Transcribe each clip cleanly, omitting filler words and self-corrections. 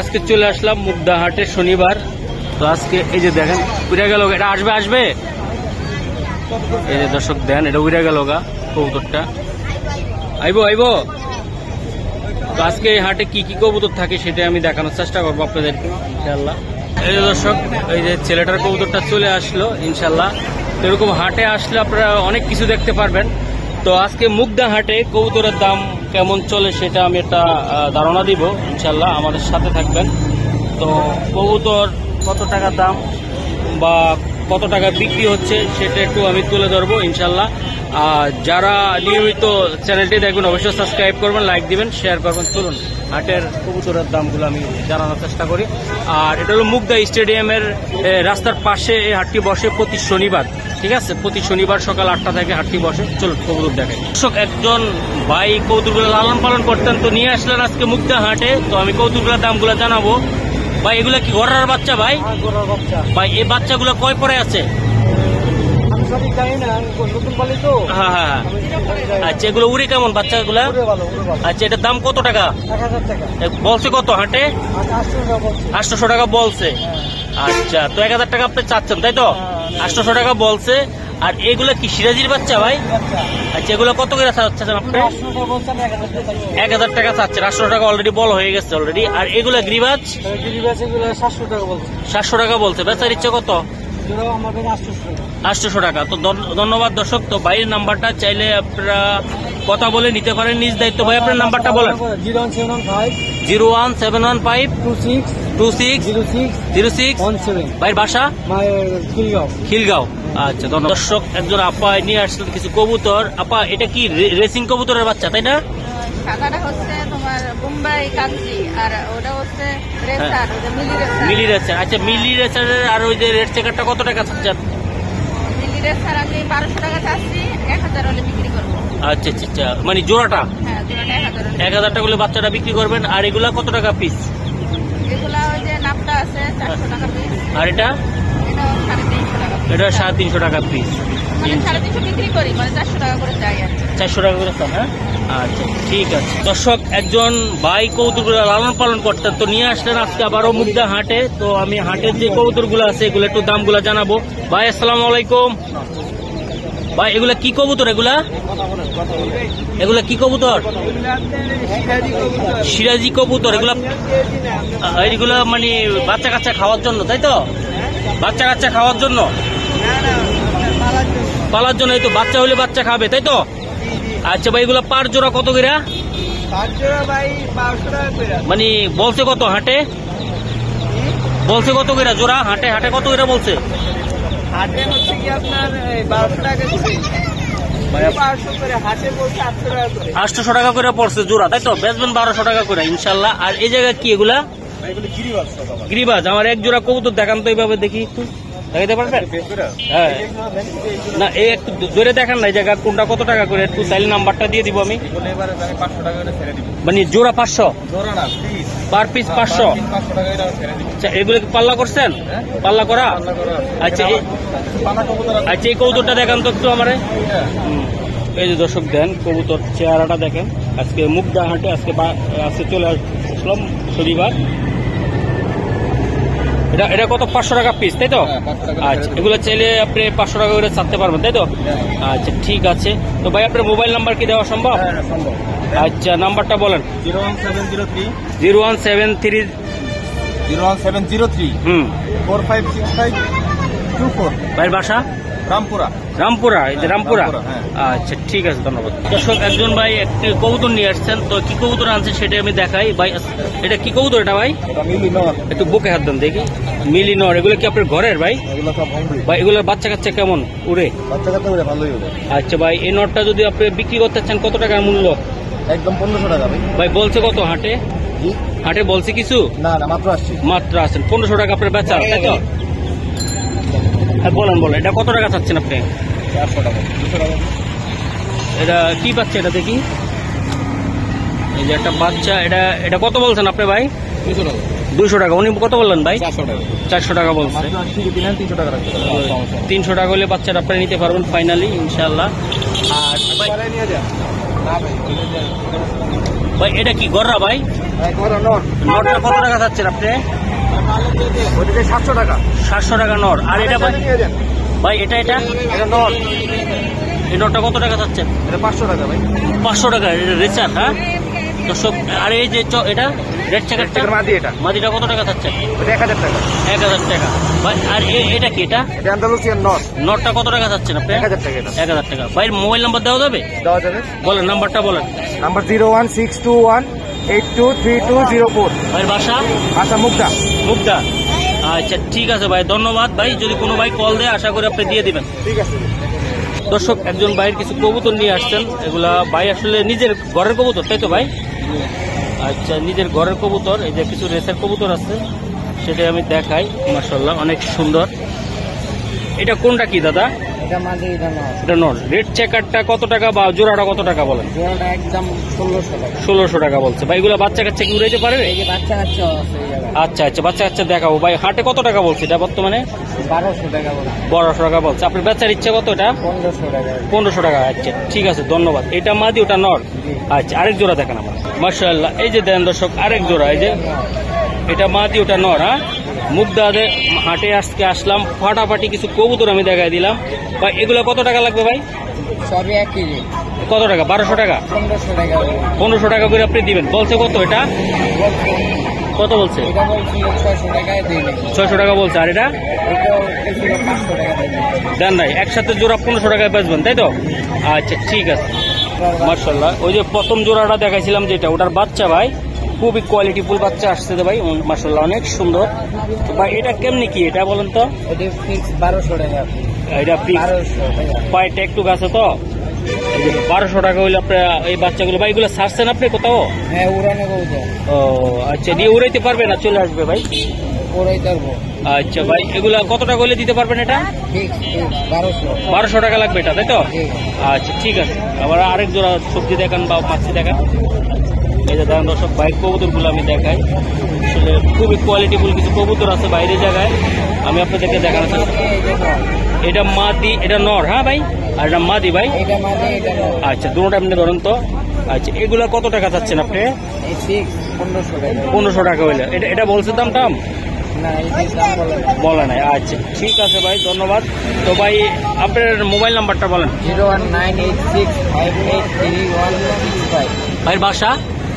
আজকে চলে আসলাম মুগদা হাটে শনিবার। তো আজকে এই যে দেখেন উড়ে গেল, এটা আসবে এই যে দর্শক দেন, এটা উড়ে গেল গা কবুতরটা, আইব। তো আজকে এই হাটে কি কি কবুতর থাকে সেটা আমি দেখানোর চেষ্টা করবো আপনাদেরকে ইনশাল্লাহ। এই যে দর্শক, এই যে ছেলেটার কবুতরটা চলে আসলো ইনশাল্লাহ। তো এরকম হাটে আসলে আপনারা অনেক কিছু দেখতে পারবেন। তো আজকে মুগদা হাটে কবুতরের দাম কেমন চলে সেটা আমি একটা ধারণা দিব ইনশাল্লাহ, আমাদের সাথে থাকবেন। তো কবুতর কত টাকা দাম বা কত টাকা বিক্রি হচ্ছে সেটা একটু আমি তুলে ধরবো ইনশাল্লাহ। আর যারা নিয়মিত চ্যানেলটি দেখবেন অবশ্যই সাবস্ক্রাইব করবেন, লাইক দিবেন, শেয়ার করবেন। চলুন হাটের কবুতরের দামগুলো আমি জানানোর চেষ্টা করি। আর এটা হলো মুগদা স্টেডিয়ামের রাস্তার পাশে এই হাটটি বসে প্রতি শনিবার, ঠিক আছে? প্রতি শনিবার সকাল 8টা থেকে হাটটি বসে। চলুন কবুতর দেখেন। দর্শক, একজন ভাই কবুতরগুলো লালন পালন করতেন, তো নিয়ে আসলেন আজকে মুগদা হাটে। তো আমি কবুতরগুলোর দামগুলো জানাবো। ভাই এগুলা কি ঘোড়ার বাচ্চা ভাই? ভাই এই বাচ্চাগুলো কয় পরে আছে? হ্যাঁ, আচ্ছা এগুলো উড়ে কেমন বাচ্চাগুলা? আচ্ছা এটার দাম কত টাকা বলছে? কত হাটে? 800 টাকা বলছে। আচ্ছা, তো 1000 টাকা আপনি চাচ্ছেন তাই তো? 800 টাকা বলছে। আর এগুলো কি সিরাজির বাচ্চা ভাই? আচ্ছা এগুলো কত করে চাচ্ছেন আপনি? 1000 টাকা চাচ্ছেন। 800 টাকা অলরেডি বল হয়ে গেছে অলরেডি। আর এগুলো গ্রিবাজ? 700 টাকা বলছে। বেচার ইচ্ছে কত? 800 টাকা। তো ধন্যবাদ দর্শক। তো ভাইয়ের নাম্বারটা চাইলে আপনারা কথা বলে নিতে পারেন নিজ দায়িত্ব। ভাই আপনার নাম্বারটা বলেন। 01715260606 ভাইয়ের বাসা খিলগাঁও। আচ্ছা দর্শক, একজন আপা নিয়ে আসলেন কিছু কবুতর। আপা এটা কি রেসিং কবুতরের বাচ্চা তাই না? মিলি রেসার। আচ্ছা মিলি রেসারের আর ওই যে রেড চেকারটা কত টাকা চাচ্ছেন? আচ্ছা আচ্ছা, মানে জোড়াটা 1000 টাকা হলে বাচ্চাটা বিক্রি করবেন। আর এগুলা কত টাকা পিস? আর এটা 350 টাকা পিস। 400 টাকা করে দাম। হ্যাঁ আচ্ছা ঠিক আছে। দর্শক, একজন ভাই কবুতরগুলো লালন পালন করতেন, তো নিয়ে আসলেন আজকে আবারও মুগদা হাটে। তো আমি হাটের যে কবুতরগুলো আছে এগুলো একটু দামগুলো জানাবো। ভাই আসসালামু আলাইকুম। ভাই এগুলা কি কবুতর? এগুলা কি কবুতর? সিরাজি কবুতর। এগুলা মানে বাচ্চা কাচ্চা খাওয়ার জন্য তাই তো? বাচ্চা কাচ্চা খাওয়ার জন্য, পালার জন্য। এই তো বাচ্চা হলে বাচ্চা খাবে তাই তো? আচ্ছা ভাই এগুলা পার জোড়া কত করে? মানে বলছে কত হাটে? বলছে কত করে জোড়া হাটে? হাটে কত করে বলছে? 800 টাকা করে পড়ছে জোড়া তাই তো? বেচবেন 1200 টাকা করে ইনশাল্লাহ। আর এই জায়গায় কি এগুলা? গিরিবাজ। আমার এক জোড়া কবুতর দেখান তো, এইভাবে দেখি একটু দেখাতে পারবেন? হ্যাঁ না, এই একটু ধরে দেখান না এই জায়গা কোনটা কত টাকা করে, একটু চাইলে নাম্বারটা দিয়ে দিব আমি। মানে জোড়া 500, পার পিস 500। আচ্ছা এগুলো কি পাল্লা করছেন? পাল্লা করা। আচ্ছা আচ্ছা এই কবুতরটা দেখান তো একটু আমারে। এই যে দর্শক দেন কবুতর চেহারাটা দেখেন। আজকে মুগদা হাটে আজকে চলে আসলাম শনিবার। এটা কত? 500 টাকা পিস তাই তো? আচ্ছা এগুলো চাইলে আপনি 500 টাকা করে চাতে পারবেন তাই তো? আচ্ছা ঠিক আছে। তো ভাই আপনার মোবাইল নাম্বার কি দেওয়া সম্ভব? আচ্ছা নাম্বারটা বলেন। 01703 456524। ভাইয়ের বাসা রামপুরা। এই যে রামপুরা। আচ্ছা ঠিক আছে, ধন্যবাদ। দর্শক, একজন ভাই একটি কবুতর নিয়ে আসছেন, তো কি কবুতর আনছে সেটা আমি দেখাই। ভাই এটা কি কবুতর এটা ভাই? একটু বুকে হাত দেন দেখি। মিলিনর। এগুলো কি আপনার ঘরের ভাই? ভাই এগুলোর বাচ্চা কাচ্চা কেমন উড়ে? আচ্ছা ভাই এই নটটা যদি আপনি বিক্রি করতে চান কত টাকার মূল্য? একদম 1500 টাকা ভাই বলছে কত হাটে? হাটে বলছে কিছু না, মাত্র আসছেন 1500 টাকা আপনার বেচা তাই তো? বলেন এটা কত টাকা চাচ্ছেন আপনি? 400 টাকা 200 টাকা। এটা কি বাচ্চা? এটা দেখি। এই যে একটা বাচ্চা। এটা কত বলছেন আপনি ভাই? 200 টাকা। উনি কত বললেন ভাই? 400 টাকা বলছে। 300 টাকা হলে বাচ্চাটা আপনি নিতে পারবেন ফাইনালি ইনশাল্লাহ। আর ভাই এটা কি গররা ভাই? নরটা কত টাকা চাচ্ছেন আপনি? ওইটাকে 700 টাকা। 700 টাকা নর। আর এটা ভাই ভাই এটা এটা এটা নর, এই নরটা কত টাকা চাচ্ছেন? এটা 500 টাকা ভাই। 500 টাকা এটা রেচার। হ্যাঁ দর্শক, আর এই যে এটা রেড চেকারটা মাদি, এটা মাদিটা কত টাকা চাচ্ছেন? এটা 1000 টাকা। 1000 টাকা ভাই। আর এটা কি এটা এটা আন্দালুসিয়ান নর, নরটা কত টাকা চাচ্ছেন আপনি? 1000 টাকা। এটা 1000 টাকা ভাই। মোবাইল নাম্বার দেওয়া যাবে? দেওয়া যাবে। বলেন নাম্বারটা বলেন। নাম্বার 01621823204। ভাইয়ের বাসা? আচ্ছা, মুগদা। মুগদা। আচ্ছা ঠিক আছে ভাই, ধন্যবাদ ভাই। যদি কোনো ভাই কল দেয় আশা করি আপনি দিয়ে দিবেন। ঠিক আছে। দর্শক, একজন ভাইয়ের কিছু কবুতর নিয়ে আসছেন। এগুলা ভাই আসলে নিজের ঘরের কবুতর, তাই তো ভাই? আচ্ছা, নিজের ঘরের কবুতর। এই যে কিছু রেসের কবুতর আছে, সেটাই আমি দেখাই। মাশাআল্লাহ অনেক সুন্দর। এটা কোনটা কি দাদা? এটা মাদি, এটা নর। এটা নর। রেড চেকারটা কত টাকা বা জোড়াটা কত টাকা বলেন? জোড়াটা একদম 1600 টাকা। 1600 টাকা বলছে ভাই। এগুলো বাচ্চা কাচ্চা কি উড়াইতে পারবে? এই যে বাচ্চা কাচ্চা আছে এই জায়গায়। আচ্ছা আচ্ছা, বাচ্চা কাচ্চা দেখাবো ভাই। হাটে কত টাকা বলছে এটা বর্তমানে? 1200 টাকা বলে। 1200 টাকা বলছে। আপনার বেচার ইচ্ছা কত এটা? 1500 টাকা। 1500 টাকা। আচ্ছা ঠিক আছে, ধন্যবাদ। এটা মাদি, ওটা নর। আচ্ছা, আরেক জোড়া দেখান আমার। মাশাআল্লাহ, এই যে দেন দর্শক আরেক জোড়া। এই যে এটা মাদি, ওটা নর। হ্যাঁ, মুগদাতে হাটে আজকে আসলাম, ফাটাফাটি কিছু কবুতর আমি দেখাই দিলাম ভাই। এগুলো কত টাকা লাগবে ভাই? সবই একই রেট। কত টাকা? 1200 টাকা। 1500 টাকা। 1500 টাকা করে আপনি দিবেন বলছে। কত এটা? কত বলছে? এটা বলছিল 600 টাকায় দিই নাকি। 600 টাকা বলছে। আর এটা এটাও ছিল 500 টাকা দিই। দেন নাই, একসাথে জোড়া 1500 টাকায় বেচবেন, তাই তো? আচ্ছা ঠিক আছে, মাশাআল্লাহ। ওই যে প্রথম জোড়াটা দেখাইছিলাম যেটা, ওটার বাচ্চা ভাই খুবই কোয়ালিটিফুল বাচ্চা আসছে ভাই, মাশাআল্লাহ অনেক সুন্দর। তো ভাই এটা কেমনি কি এটা বলেন তো? এটা ফিক্স 1200 টাকা। এটা 1200 টাকা। পায়েটা একটু গাছে তো 1200 টাকা হইলে আপনার এই বাচ্চাগুলো ভাই। এগুলো ছাড়ছেন আপনি কোথাও? হ্যাঁ, উড়ানো বলতে। ও আচ্ছা, দিয়ে উড়াইতে পারবে না? চলে আসবে ভাই। ওরাই করবো। আচ্ছা ভাই, এগুলা কত টাকা হইলে দিতে পারবেন এটা? ফিক্স 1200। 1200 টাকা লাগবে এটা, তাই তো? আচ্ছা ঠিক আছে। আবার আরেক জোড়া সবজি দেখান বা মাছি দেখান। এই যে দেখেন দর্শক, বাইক কবুতরগুলো আমি দেখাই। আসলে খুবই কোয়ালিটিফুল কিছু কবুতর আছে বাইরের জায়গায়, আমি আপনাদেরকে দেখানোর চেষ্টা করব। এটা মাদি, এটা নর। হ্যাঁ ভাই, আর এটা মাদি ভাই। এটা মাদি, এটা নর। আচ্ছা, দুটোটা আপনি ধরুন তো। আচ্ছা, এগুলা কত টাকা চাচ্ছেন আপনি? এই ফিক্স 1500 টাকা। 1500 টাকা হইলে এটা বলছে দাম টাম না, এই দাম বলা নাই। আচ্ছা ঠিক আছে ভাই, ধন্যবাদ। তো ভাই আপনার মোবাইল নাম্বারটা বলেন। 01986583165। ভাইয়ের বাসা?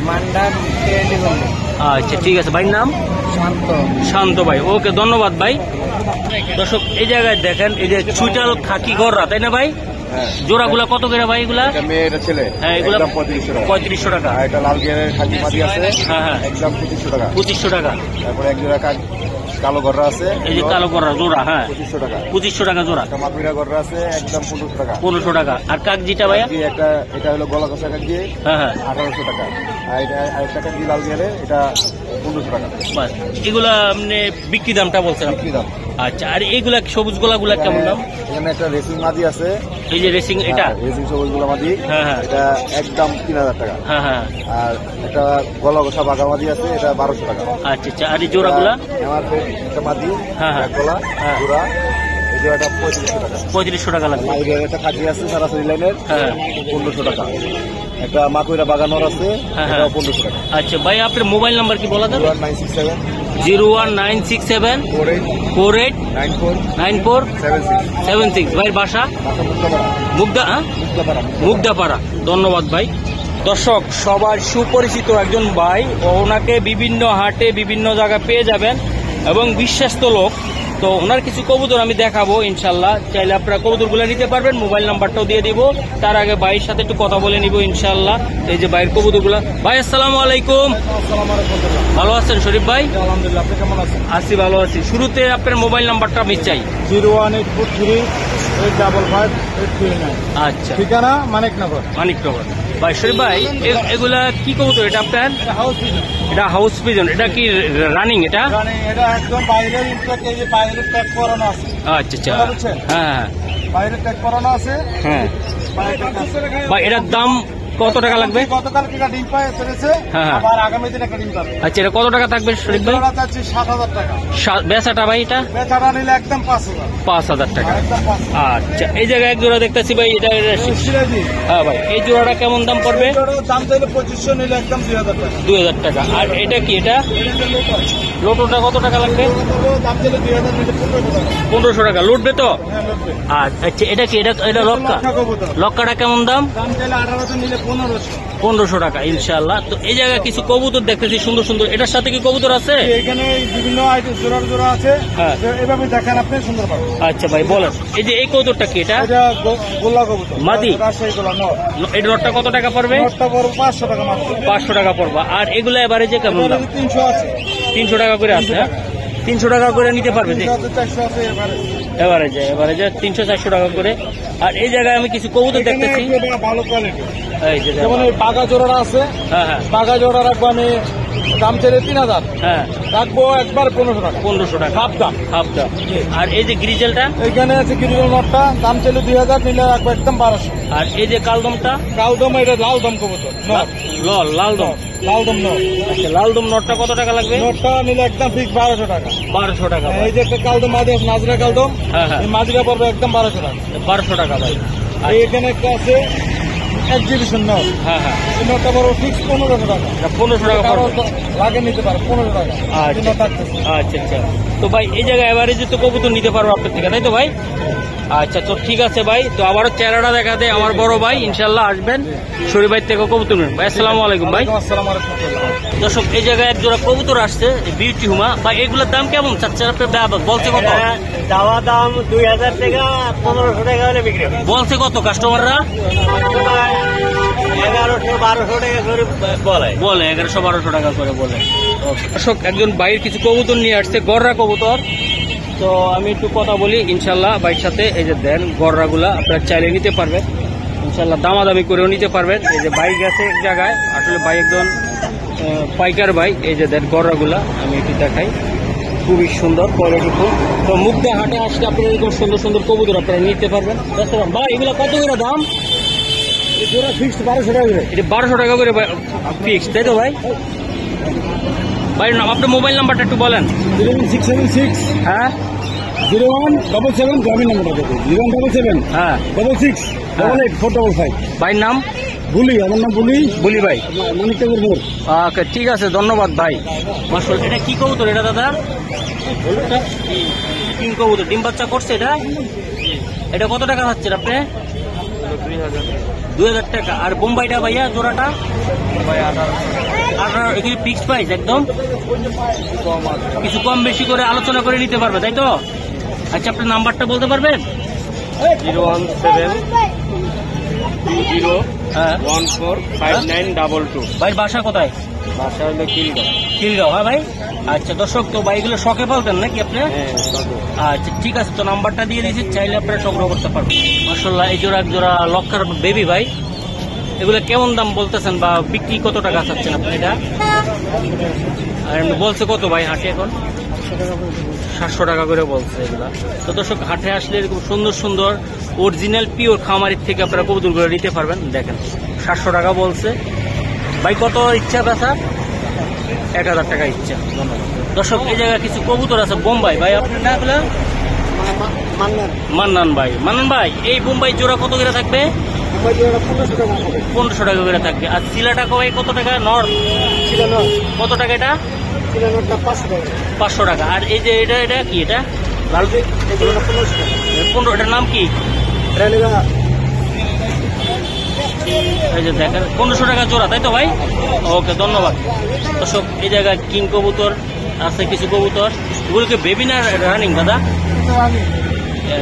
মান্ডা কেরানীগঞ্জ। আচ্ছা ঠিক আছে, ভাইয়ের নাম? শান্ত। শান্ত ভাই, ওকে ধন্যবাদ ভাই। দর্শক, এই জায়গায় দেখেন এই যে চুইটাল খাকি গররা, তাই না ভাই? জোড়াগুলা কত করে ভাই এগুলা? এটা মেয়ে, এটা ছেলে। হ্যাঁ, এগুলা একদম 3500 টাকা। 3500 টাকা। আর এটা লাল গিয়ারের খাকি মাদি আছে। হ্যাঁ হ্যাঁ, একদম 2500 টাকা। 2500 টাকা। তারপরে এক জোড়া কালো গররা আছে। এই যে কালো গররা জোড়া, হ্যাঁ 2500 টাকা। 2500 টাকা জোড়া। একটা মাথুরা গররা আছে, একদম 1500 টাকা। 1500 টাকা। আর কাকজিটা ভাইয়া? এটা হলো গলা কষা কাকি, হ্যাঁ হ্যাঁ, 1800 টাকা। আর এটা আরেকটা কাকি লাল গিয়ারে, এটা 1500 টাকা। বাস। এগুলা আপনি বিক্রি দামটা বলছেন? কি দাম? আচ্ছা, আর এইগুলা সবুজ গোলাগুলা কেমন দাম? এখানে একটা রেসিং মাদি আছে। এই যে রেসিং, এটা? রেসিং সবুজ গোলা মাদি। হ্যাঁ হ্যাঁ, এটা একদম 3000 টাকা। হ্যাঁ হ্যাঁ। আর একটা গলা কষা বাঘা মাদি আছে, এটা 1200 টাকা। আচ্ছা আচ্ছা, আর এই জোড়াগুলা? আমার একটা মাদি, হ্যাঁ হ্যাঁ, এক গলা, হ্যাঁ। জোড়া, এই জোড়াটা 3500 টাকা। 3500 টাকা লাগবে। আর একটা খাকি আছে সরাসরি লাইনের, হ্যাঁ 1500 টাকা। একটা মাকুইরা বাগানোর আছে, হ্যাঁ, এটাও 1500 টাকা। আচ্ছা ভাই, আপনার মোবাইল নাম্বার কি বলা যাবে? 01967 01967 48 48 94 94 76। 76। ভাইয়ের বাসা? মুগদা, হ্যাঁ মুগদাপাড়া। ধন্যবাদ ভাই। দর্শক, সবার সুপরিচিত একজন ভাই, ওনাকে বিভিন্ন হাটে বিভিন্ন জায়গায় পেয়ে যাবেন এবং বিশ্বস্ত লোক। তো ওনার কিছু কবুতর আমি দেখাবো ইনশাল্লাহ। চাইলে আপনারা কবুতরগুলো নিতে পারবেন, মোবাইল নাম্বারটাও দিয়ে দিব। তার আগে ভাইয়ের সাথে একটু কথা বলে নিব ইনশাল্লাহ। এই যে ভাইয়ের কবুতরগুলা। ভাই আসসালামু আলাইকুম। ভালো আছেন শরীফ ভাই? আলহামদুলিল্লাহ, আপনি কেমন আছেন? আছি, ভালো আছি। শুরুতে আপনার মোবাইল নাম্বারটা আমি চাই। 01843 আচ্ছা, ঠিকানা মানিকনগর। মানিকনগর। ভাই শরীফ ভাই, এগুলা কি কবুতর এটা আপনার? এটা হাউস পিজন। এটা কি রানিং? এটা এটা একদম বাইরের ইনটেক, এই যে বাইরের ট্যাগ করানো আছে। আচ্ছা আচ্ছা, বুঝছেন? হ্যাঁ হ্যাঁ বাইরের ট্যাগ করানো আছে। হ্যাঁ। বাইরের tag আছে। ভাই এটার দাম কত টাকা লাগবে? গতকাল একটা ডিম পায় ফেলেছে, হ্যাঁ। আবার আগামী দিন একটা ডিম পাবে। আচ্ছা, এটা কত টাকা থাকবে শরীফ ভাই? জোড়া চাচ্ছি 7,000 টাকা। বেচাটা ভাই এটা বেচারা নিলে একদম 5,000। 5,000 টাকা। একদম 5,000। আচ্ছা, এই জায়গায় এক জোড়া দেখতেছি ভাই, এটা সিরাজি। হ্যাঁ ভাই, এই জোড়াটা কেমন দাম পড়বে? জোড়ার দাম চাইলে 2500, নিলে একদম 2,000 টাকা। 2,000 টাকা। আর এটা কি? এটা লোটোটা কত টাকা লাগবে? দাম চাইলে 2,000, নিলে 1500 টাকা। 1500 টাকা লুটবে তো? হ্যাঁ, লড়বে। আচ্ছা, এটা কি? এটা লক্কা? লক্ষা কবুতর। লক্কাটা কেমন দাম? দাম চাইলে 1800, নিলে 1500। 1500 টাকা ইনশাআল্লাহ। তো এই জায়গায় কিছু কবুতর দেখতেছি সুন্দর সুন্দর, এটার সাথে কি কবুতর আছে? এখানে বিভিন্ন আইটেম জোড়া আছে, হ্যাঁ। এভাবে দেখেন আপনি সুন্দর পাবেন। আচ্ছা ভাই বলেন, এই যে এই কবুতরটা কি? এটা এটা গোল্লা কবুতর, মাদি? রাজশাহী গোল্লা নর। এই নটটা কত টাকা পড়বে? নরটা বড় 500 টাকা মাত্র। 500 টাকা পড়বে। আর এগুলো এবারে যে কেমন দাম? 300 আছে, 300 টাকা করে আছে। হ্যাঁ, 300 টাকা করে নিতে পারবে যে 300 আছে, 400 আছে এবারে। এবারে যে 300-400 টাকা করে। আর এই জায়গায় আমি কিছু কবুতর এখানে দেখতেছি, একটু ভালো কোয়ালিটি, এই যে যেমন এই পাকা জোড়া আছে। হ্যাঁ হ্যাঁ পাকা জোড়া রাখবো আমি, দাম চাইলে 3000, হ্যাঁ, রাখবো একবার 1500 টাকা। 1500 টাকা হাফ দাম। হাফ দাম। আর এই যে গ্রিজেলটা, এখানে আছে গিরিজল নটটা, দাম চাইলে 2000, নিলে রাখবো একদম 1200। আর এই যে কালদমটা, কালদম, এটা লাল দম কবুতর নর। লাল দম। লাল দম নর। আচ্ছা, লাল দম নটটা কত টাকা লাগবে? নটটা নিলে একদম ফিক্স 1200 টাকা। 1200 টাকা ভাই। এই যে একটা কালদম মাদি আছে, নাজরা কালদম, হ্যাঁ হ্যাঁ, এই মাদিটা পড়বে একদম 1200 টাকা। 1200 টাকা ভাই। আর এখানে একটা আছে এক্সিবিশন নট, হ্যাঁ হ্যাঁ, এই নটটা পড়বে ফিক্স 1500 টাকা। এটা 1500 টাকা কারো পড়বে। লাগে নিতে পারে 1500 টাকা। আচ্ছা। এই নট থাকতেছে। আচ্ছা আচ্ছা, তো ভাই এই জায়গায় এভারেজে তো কবুতর নিতে পারবো আপনার থেকে, তাই তো ভাই? আচ্ছা, তো ঠিক আছে ভাই, তো আবারও চেহারাটা দেখা দেয় আমার বড় ভাই, ইনশাল্লাহ আসবেন শরীফ ভাই থেকে কবুতর নেবেন ভাই। আসসালামু আলাইকুম ভাই। আসসালামু আলাইকুম। দর্শক, এই জায়গায় এক জোড়া কবুতর আসছে, বিউটি হুমা ভাই। এগুলোর দাম কেমন চাচ্ছেন আপনি? বলছে কত? দাওয়া দাম 2000 টাকা, 1500 টাকা হলে বিক্রি হবে। বলছে কত কাস্টমাররা? 1100-1200 টাকা করে বলে 1100-1200 টাকা করে বলে। দর্শক, একজন ভাইয়ের কিছু কবুতর নিয়ে আসছে, গররা কবুতর। তো আমি একটু কথা বলি ইনশাল্লাহ ভাইয়ের সাথে। এই যে দেন গররাগুলা, আপনারা চাইলে নিতে পারবেন ইনশাল্লাহ, দামাদামি করেও নিতে পারবেন। এই যে বাইক গেছে এক জায়গায়, আসলে ভাই একজন পাইকার ভাই। এই যে দেন গররাগুলা আমি একটু দেখাই, খুবই সুন্দর কোয়ালিটিফুল। তো মুগদা হাটে আসলে আপনারা এরকম সুন্দর সুন্দর কবুতর আপনারা নিতে পারবেন। ভাই এগুলো কত করে দাম? পুরো ফিক্সড 1200 টাকা করে। এটা 1200 টাকা করে ফিক্স, তাই তো ভাই? ভাই নাম, আপনার মোবাইল নাম্বারটা একটু বলেন। 0676 হ্যাঁ 0177 গ্রামীণ নাম্বারটা দেখুন, 0177 হ্যাঁ 66 88 455। ভাইয়ের নাম? বলি, আমার নাম বলি ভাই। মানিকনগর মোড়। ওকে, ঠিক আছে, ধন্যবাদ ভাই। মাশাআল্লাহ, এটা কি কবুতর এটা দাদা? কিং কবুতর, ডিম বাচ্চা করছে এটা? এটা কত টাকা হচ্ছে আপনি? 2000 টাকা। আর বোম্বাইটা ভাইয়া জোড়াটা? 18। এগুলি ফিক্সড প্রাইস একদম? কিছু কম বেশি করে আলোচনা করে নিতে পারবে, তাই তো? আচ্ছা, আপনার নাম্বারটা বলতে পারবেন? 01720145922। ভাই বাসা কোথায়? বাসা হলো খিলগাঁও। হ্যাঁ ভাই। আচ্ছা দর্শক, তো ভাইগুলো শখে পালতেন নাকি আপনি? আচ্ছা, ঠিক আছে, তো নাম্বারটা দিয়ে দিয়েছি, চাইলে আপনারা সংগ্রহ করতে পারবেন। মাশাআল্লাহ, এই জোড়া এক জোড়া লক্ষার বেবি ভাই। এগুলো কেমন দাম বলতেছেন বা বিক্রি কত টাকা চাচ্ছেন আপনি এটা? আর বলছে কত ভাই হাটে এখন? 700 টাকা করে বলছে এগুলা। তো দর্শক, হাটে আসলে এরকম সুন্দর সুন্দর অরিজিনাল পিওর খামারের থেকে আপনারা কবুতরগুলো নিতে পারবেন। দেখেন 700 টাকা বলছে ভাই। কত ইচ্ছা বেচা? 1000 টাকা ইচ্ছা। দর্শক, এই জায়গায় কিছু কবুতর আছে বোম্বাই ভাই, আপনার না এগুলো? মান্নান ভাই। মান্নান ভাই, এই বোম্বাই জোড়া কত করে থাকবে? 1500 টাকা করে থাকবে। আর সিলাটা ভাই কত টাকা? নর কত টাকা এটা? 500 টাকা। আর এই যে এটা কি? এটা লাল 15। এটার নাম কি? এই যে দেখেন 1500 টাকা জোড়া, তাই তো ভাই? ওকে, ধন্যবাদ। দর্শক, এই জায়গায় কিং কবুতর আছে কিছু কবুতর। এগুলোকে বেবি না রানিং দাদা?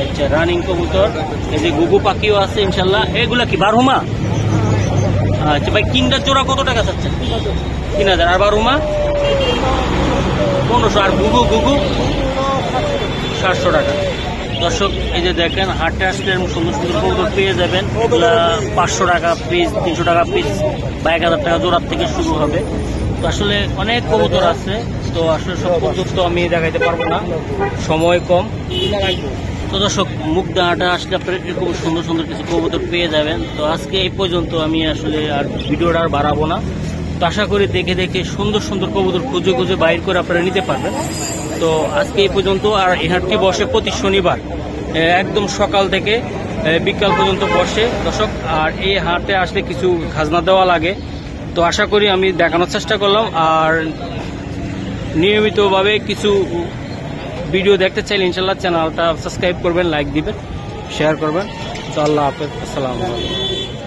আচ্ছা, রানিং কবুতর। এই যে গুগু পাখিও আছে ইনশাল্লাহ। এগুলা কি বারহুমা? আচ্ছা ভাই, কিংটার জোড়া কত টাকা চাচ্ছেন? 3000। আর বারহুমা 1500। আর গুগু 700 টাকা। দর্শক, এই যে দেখেন হাটে আসলে সুন্দর সুন্দর কবুতর পেয়ে যাবেন। এগুলা 500 টাকা পিস, 300 টাকা পিস বা 1000 টাকা জোড়ার থেকে শুরু হবে। তো আসলে অনেক কবুতর আছে, তো আসলে সব কবুতর তো আমি দেখাইতে পারবো না, সময় কম। তো তো দর্শক মুগদাহাটে আসলে আপনারা এরকম সুন্দর সুন্দর কিছু কবুতর পেয়ে যাবেন। তো আজকে এই পর্যন্ত, আমি আসলে আর ভিডিওটা আর বাড়াবো না। তো আশা করি দেখে দেখে সুন্দর সুন্দর কবুতর খুঁজে খুঁজে বাইর করে আপনারা নিতে পারবেন। তো আজকে এই পর্যন্ত। আর এই হাটটি বসে প্রতি শনিবার একদম সকাল থেকে বিকাল পর্যন্ত বসে দর্শক। আর এই হাটে আসলে কিছু খাজনা দেওয়া লাগে। তো আশা করি আমি দেখানোর চেষ্টা করলাম। আর নিয়মিতভাবে কিছু ভিডিও দেখতে চাইলে ইনশাল্লাহ চ্যানেলটা সাবস্ক্রাইব করবেন, লাইক দিবেন, শেয়ার করবেন। তো আল্লাহ হাফেজ, আসসালামু আলাইকুম।